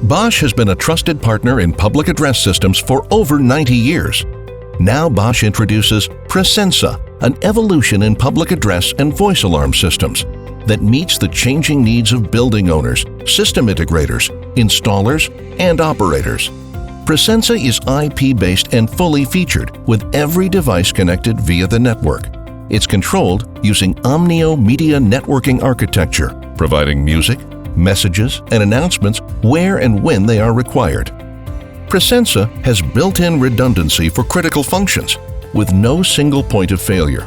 Bosch has been a trusted partner in public address systems for over 90 years. Now Bosch introduces PRAESENSA, an evolution in public address and voice alarm systems that meets the changing needs of building owners, system integrators, installers, and operators. PRAESENSA is IP-based and fully featured with every device connected via the network. It's controlled using Omnio Media Networking Architecture, providing music, messages, and announcements where and when they are required. PRAESENSA has built-in redundancy for critical functions with no single point of failure.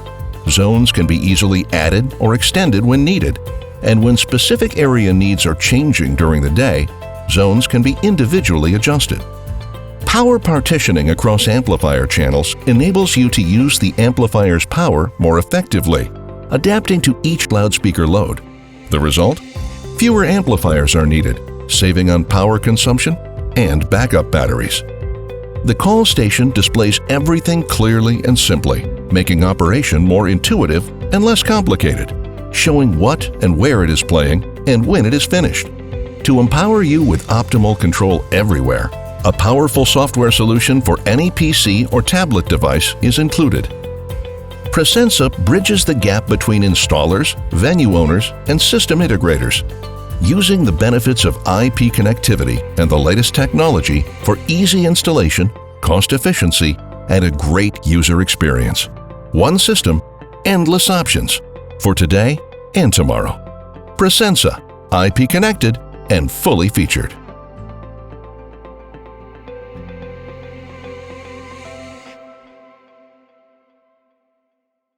Zones can be easily added or extended when needed, and when specific area needs are changing during the day, zones can be individually adjusted. Power partitioning across amplifier channels enables you to use the amplifier's power more effectively, adapting to each loudspeaker load. The result? Fewer amplifiers are needed, saving on power consumption and backup batteries. The call station displays everything clearly and simply, making operation more intuitive and less complicated, showing what and where it is playing and when it is finished. To empower you with optimal control everywhere, a powerful software solution for any PC or tablet device is included. PRAESENSA bridges the gap between installers, venue owners, and system integrators, using the benefits of IP connectivity and the latest technology for easy installation, cost efficiency, and a great user experience. One system, endless options for today and tomorrow. PRAESENSA, IP connected and fully featured.